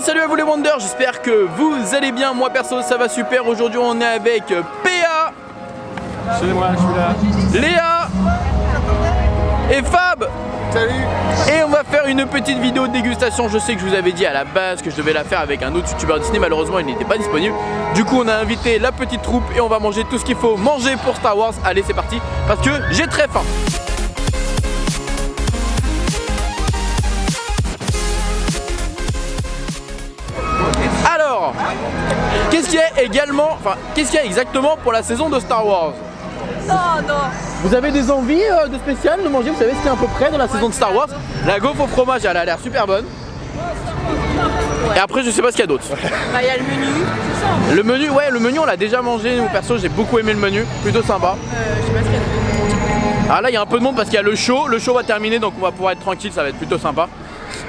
salut à vous les Wonders, j'espère que vous allez bien. Moi perso ça va super. Aujourd'hui on est avec PA. C'est moi, je suis là. Léa et Fab. Salut. Et on va faire une petite vidéo de dégustation. Je sais que je vous avais dit à la base que je devais la faire avec un autre youtubeur Disney. Malheureusement il n'était pas disponible. Du coup on a invité la petite troupe et on va manger tout ce qu'il faut manger pour Star Wars. Allez c'est parti parce que j'ai très faim. Alors, qu'est-ce qu'il y a également, qu'est-ce qu'il y a exactement pour la saison de Star Wars? Non. Vous avez des envies de spécial de manger? Vous savez ce qu'il y a à peu près dans la saison de Star Wars? La gaufre au fromage, elle a l'air super bonne. Et après, je sais pas ce qu'il y a d'autre. Bah, il y a le menu, c'est ça. Le menu, ouais, le menu, on l'a déjà mangé. Nous, perso, j'ai beaucoup aimé le menu, plutôt sympa. Je sais pas ce qu'il y a. Ah là, il y a un peu de monde parce qu'il y a le show. Le show va terminer, donc on va pouvoir être tranquille, ça va être plutôt sympa.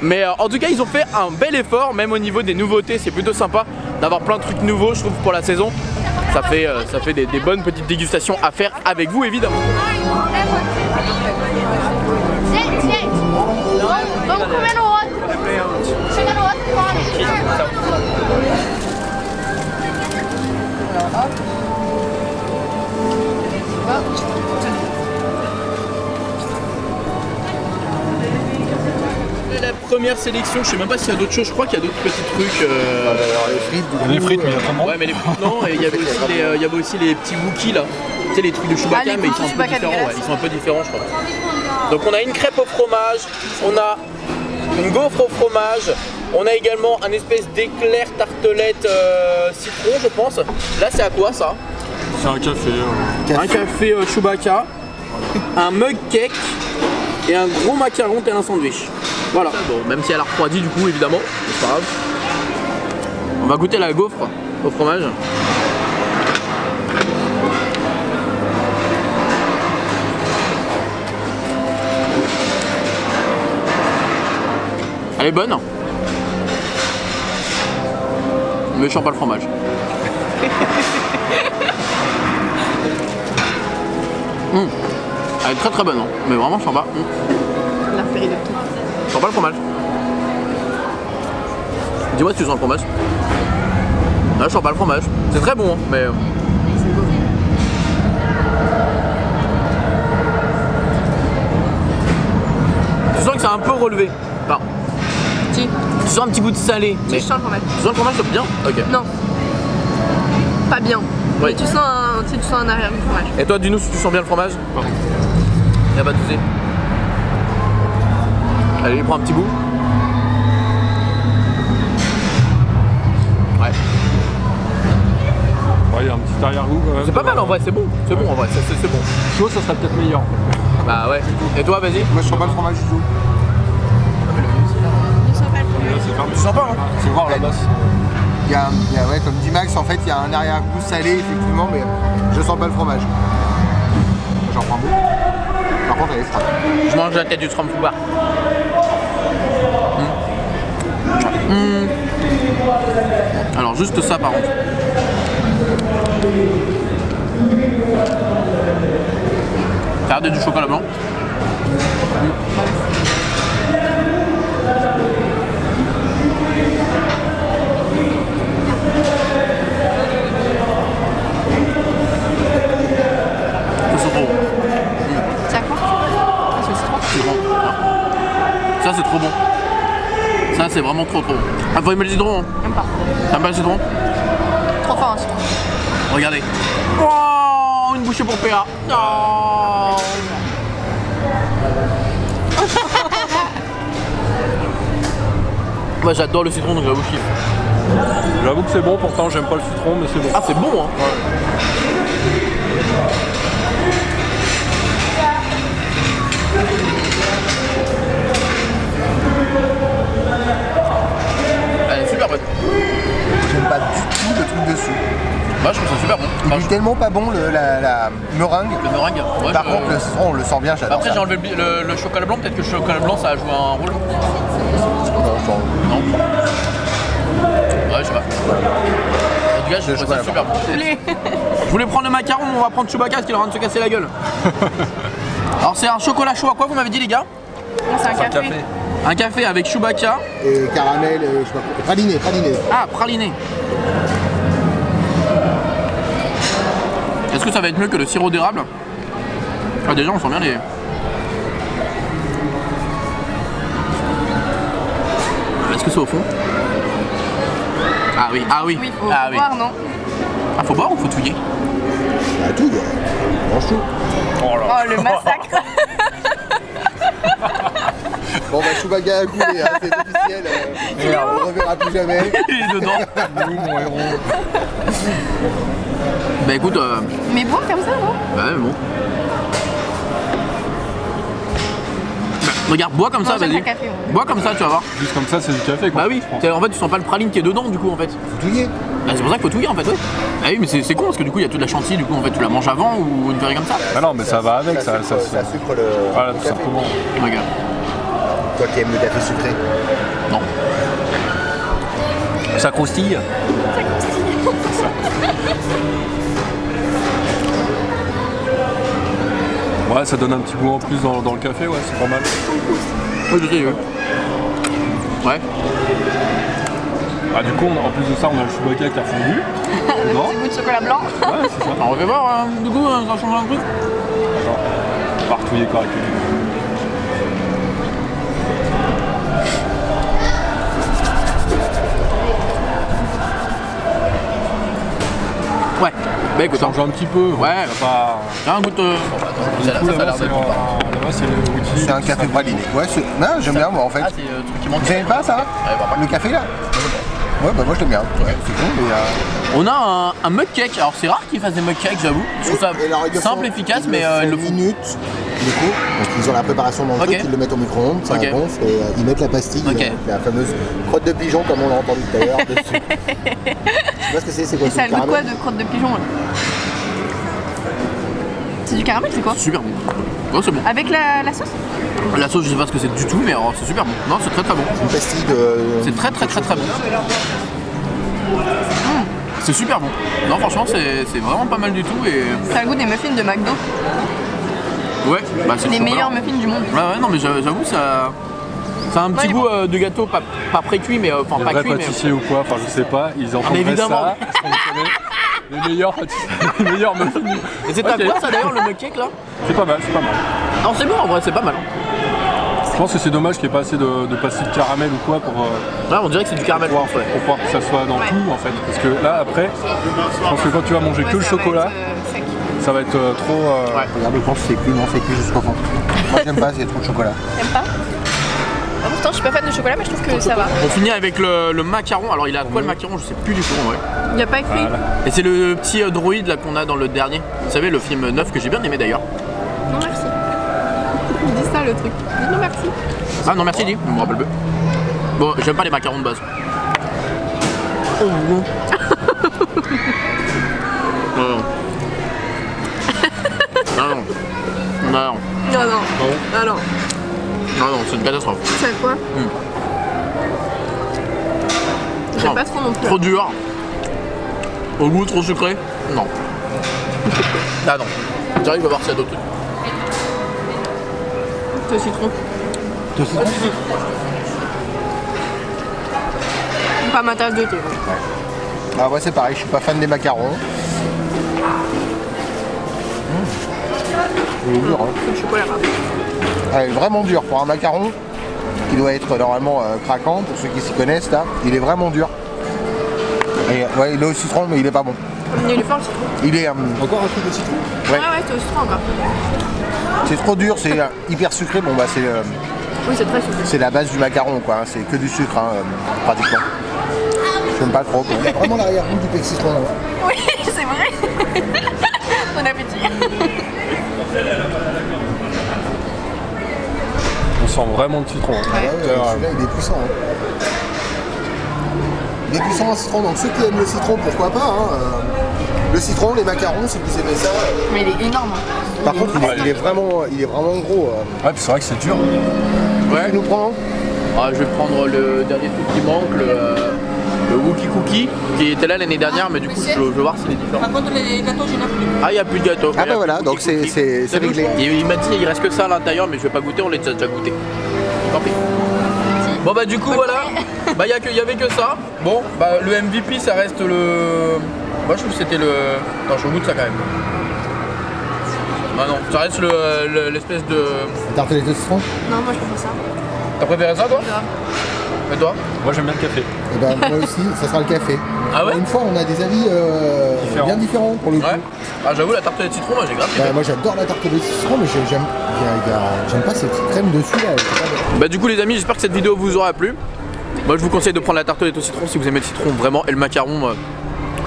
Mais en tout cas, ils ont fait un bel effort, même au niveau des nouveautés. C'est plutôt sympa d'avoir plein de trucs nouveaux, je trouve, pour la saison. Ça fait des bonnes petites dégustations à faire avec vous, évidemment. La première sélection, je sais même pas s'il y a d'autres choses, je crois qu'il y a d'autres petits trucs. Les frites, mais il y a pas de monde. Ouais, mais les frites non, et il y avait aussi les petits Wookiees là. Tu sais, les trucs de Chewbacca, les mais ils sont un peu Chewbacca différents. dégueulasses. Ouais, ils sont un peu différents, je crois. Donc, on a une crêpe au fromage, on a une gaufre au fromage, on a également un espèce d'éclair tartelette citron, je pense. Là, c'est à quoi ça? C'est un café. Un café Chewbacca, un mug cake et un gros macaron tel un sandwich. Voilà. Bon, même si elle a refroidi du coup, évidemment, c'est pas grave. On va goûter la gaufre au fromage. Elle est bonne. Méchant pas le fromage. Elle est très très bonne, hein. Mais vraiment je sens pas. La féerie de tout. Je sens pas le fromage. Dis-moi si tu sens le fromage. Là je sens pas le fromage. C'est très bon, hein, mais. Tu sens que c'est un peu relevé. Enfin, Si. tu sens un petit goût de salé. Tu Mais... sens le fromage. Tu sens le fromage bien? Ok. Non. Pas bien. Oui. Mais tu sens un arrière-goût de fromage. Et toi, dis-nous si tu sens bien le fromage? Y'a pas de soucis. Allez, il prend un petit bout. Ouais. Ouais, il y a un petit arrière-goût quand même. C'est pas mal en vrai, c'est bon. C'est bon en vrai, c'est bon. Chaud, ça serait peut-être meilleur. Bah ouais. Et toi, vas-y? Moi je sens pas le fromage du tout. C'est fermé. Tu sens pas, hein? C'est voir la basse. Ouais, comme dit Max, en fait il y a un arrière-goût salé effectivement, mais je sens pas le fromage. J'en prends beaucoup. Par contre elle est froide. Je mange la tête du Stormtrooper. Alors juste ça par contre. Regardez du chocolat blanc. Ça c'est trop bon. C'est à quoi? Ah, c'est le citron. C'est bon. Ça c'est trop bon. Ça c'est vraiment trop bon. Ah, faut aimer le citron, hein. J'aime pas. T'aimes pas le citron? Trop fort un citron. Regardez. Oh, une bouchée pour PA. Oh. Moi j'adore le citron donc j'avoue je kiffe. J'avoue que c'est bon, pourtant j'aime pas le citron, mais c'est bon. Ah c'est bon hein. Elle est super bonne. J'aime pas du tout le truc dessus. Moi je trouve ça super bon. Il est tellement pas bon la meringue. Le meringue. Ouais, Par contre le citron on le sent bien, j'adore après ça. j'ai enlevé le chocolat blanc, peut-être que le chocolat blanc ça a joué un rôle. Non. Ouais je sais pas. En tout cas je trouve ça super bon. Je voulais prendre le macaron, mais on va prendre Chewbacca parce qu'il est en train de se casser la gueule. Alors c'est un chocolat chaud à quoi vous m'avez dit les gars? C'est un café. Un café avec Chewbacca. Et caramel, je sais pas quoi. Praliné. Ah, praliné. Est-ce que ça va être mieux que le sirop d'érable? Ah, déjà, on sent bien les... Est-ce que c'est au fond? Ah oui, Oui, faut ah oui. voir, non? Ah, faut boire ou faut touiller? Bah tout, mange tout. Oh, le massacre. Bon bah Chewbacca a coulé, hein, c'est officiel. On ne reverra plus jamais. Il est dedans. Oui, mon héros. Bah écoute, Mais boire comme ça, non? ouais, bon. Bah, regarde, bois comme ça, Non, j'aime vas-y. pas le café, moi. Bois comme ça, tu vas voir. Juste comme ça, c'est du café quoi. Bah oui, en fait, tu sens pas le praline qui est dedans, du coup, en fait. Faut touiller. Bah, c'est pour ça qu'il faut touiller, en fait, ouais. Ah oui, mais c'est con, parce que du coup, il y a toute la chantilly, du coup, en fait, tu la manges avant ou une connerie comme ça. Ah non, mais ça va avec, ça sucre le Voilà, tout café. simplement. Regarde. Toi qui aimes le café sucré. Non. Ça croustille. Ouais, ça donne un petit goût en plus dans le café, ouais, c'est pas mal. Oui, je sais, ouais. Ouais. Ah, du coup, en plus de ça, on a le Chewbacca qui a fondu. Non Petit bout de chocolat blanc. Ouais, c'est ça. Alors, on va voir, du coup, ça change un truc. On va retouiller correctement. Ouais. Bah écoute, Change un petit peu. Ouais. Pas... j'ai un goût de... Du coup, là-bas, c'est le whisky. C'est un café praliné. Ouais, non, j'aime bien moi en fait. Ah, c'est le truc qui manque. Vous aimez pas ça? Ouais, Le café là? Ouais, bah moi je l'aime bien. Ouais, c'est bon, mais. On a un mug cake, alors c'est rare qu'ils fassent des mug cakes, j'avoue. Je trouve ça Et alors, ils le simple, font- efficace, ils mais ils le font. minutes, du coup. Donc ils ont la préparation dans le Ok. truc, ils le mettent au micro-ondes, ça Ok. gonfle et ils mettent la pastille, Ok. la fameuse crotte de pigeon comme on l'a entendu tout à l'heure dessus. Je sais pas ce que c'est quoi? Et ça a du le goût quoi caramel de crotte de pigeon là? C'est du caramel, c'est quoi? Super bon. Oh, c'est bon. Avec la sauce? La sauce, je sais pas ce que c'est du tout, mais c'est super bon. Non, c'est très très bon. Une pastille de. C'est très très très très bon. C'est super bon. Non, franchement, c'est vraiment pas mal du tout et... Ça a le goût des muffins de McDo. Ouais, bah c'est le Les chocolat. meilleurs muffins du monde. Ouais, non, mais j'avoue, ça a un petit Ouais, goût de gâteau, pas pré-cuit, mais enfin Les pas vrais cuit, mais... pâtissiers ou quoi, enfin je sais pas, ils en font évidemment. ça, sans déconner. Les meilleurs pâtissiers, les meilleurs muffins. Et c'est à Ok. quoi ça d'ailleurs, le mug cake là? C'est pas mal, c'est pas mal. Non, c'est bon en vrai, c'est pas mal. Je pense que c'est dommage qu'il n'y ait pas assez de pastilles de caramel ou quoi pour Là, on dirait que c'est du caramel. pouvoir que ça soit dans Ouais. tout en fait. Parce que là après, je pense que quand tu vas manger Ouais, que le ça va chocolat, être, sec. ça va être trop... Ouais. Regarde, je pense que c'est cuit, non, c'est cuit jusqu'au fond. Moi j'aime pas, c'est trop de chocolat. T'aimes pas? Ah, pourtant, je suis pas fan de chocolat, mais je trouve que ça va. On finit avec le macaron. Alors, il a quoi le macaron? Je sais plus du tout en vrai. Il n'y a pas écrit. Voilà. Et c'est le petit droïde là qu'on a dans le dernier. Vous savez, le film 9 que j'ai bien aimé d'ailleurs. Non, merci. Dis ça le truc. Dis non, merci. Ah non, merci, dit. Je me rappelle plus. Bon, j'aime pas les macarons de base. Oh non. Non, non. Non, non. Non, non. Non, non. Ah non. Non, non, c'est une catastrophe. C'est quoi? J'aime pas trop non plus. Trop dur. Au goût, trop sucré. Non. Ah non. J'arrive à voir s'il y a d'autres trucs. Le citron. Pas ma tasse de thé. Ah ouais, c'est pareil, je suis pas fan des macarons. Il est dur, hein. C'est le chocolat, pardon. Ah, il est vraiment dur pour un macaron qui doit être normalement craquant pour ceux qui s'y connaissent là. Il est vraiment dur. Et, ouais, il est au citron mais il est pas bon. Il est fort le citron. Il est Encore un truc de citron. Ouais. Ouais, c'est au citron encore. c'est trop dur, c'est hyper sucré. Bon bah Oui, c'est très sucré. c'est la base du macaron quoi. Hein. C'est que du sucre hein, pratiquement. J'aime pas trop. Il y a vraiment l'arrière-goût du citron. Oui, c'est vrai. Bon appétit. On sent vraiment le citron. Hein. Ouais. Celui-là il est puissant. Hein. Il est puissant le citron, donc ceux qui aiment le citron, pourquoi pas. Hein. Le citron, les macarons, si vous aimez ça. Mais il est énorme. Hein. Par contre, il est vraiment gros. Ouais, puis c'est vrai que c'est dur. Ouais. Tu nous prends Ah, je vais prendre le dernier truc qui manque, le Wookie Cookie, qui était là l'année dernière, mais du coup, je veux voir s'il est différent. Par contre, les gâteaux, j'en ai plus. Ah, il n'y a plus de gâteau. Ah Il y a bah voilà, plus de donc Wookie c'est Cookie. réglé. Il m'a dit il reste que ça à l'intérieur, mais je vais pas goûter, on les a déjà goûté. Tant pis. Bon bah du coup voilà, bah y avait que ça. Bon bah le MVP ça reste le... Moi je trouve que c'était le... Attends je goûte ça quand même. Ah non, ça reste l'espèce de... Tartelette de citron. Non, moi je préfère ça. T'as préféré ça toi? Et toi? Moi j'aime bien le café. Et ben moi aussi, ça sera le café. Ah ouais? Une fois, on a des avis bien différents pour le coup. Ouais. Ah j'avoue la tartelette citron moi j'ai grave kiffé. Bah, moi j'adore la tartelette de citron, mais j'aime pas cette petite crème dessus là. Bah du coup les amis j'espère que cette vidéo vous aura plu. Moi je vous conseille de prendre la tartelette au citron si vous aimez le citron vraiment et le macaron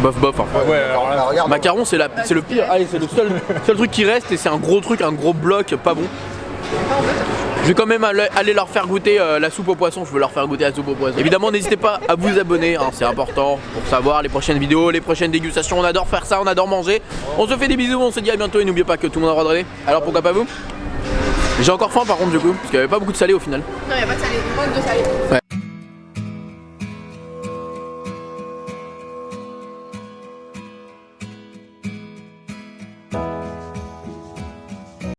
bof bof. Hein. Ouais, alors là, Regarde, Macaron c'est le pire, allez c'est le seul truc qui reste et c'est un gros truc, un gros bloc pas bon. Je vais quand même aller leur faire goûter la soupe aux poissons, je veux leur faire goûter la soupe aux poissons. Évidemment n'hésitez pas à vous abonner, hein, c'est important pour savoir les prochaines vidéos, les prochaines dégustations, on adore faire ça, on adore manger. On se fait des bisous, on se dit à bientôt et n'oubliez pas que tout le monde a le droit de rêver. Alors pourquoi pas vous? J'ai encore faim par contre du coup, parce qu'il n'y avait pas beaucoup de salé au final. Non, il n'y a pas de salé, il manque de salé. Ouais.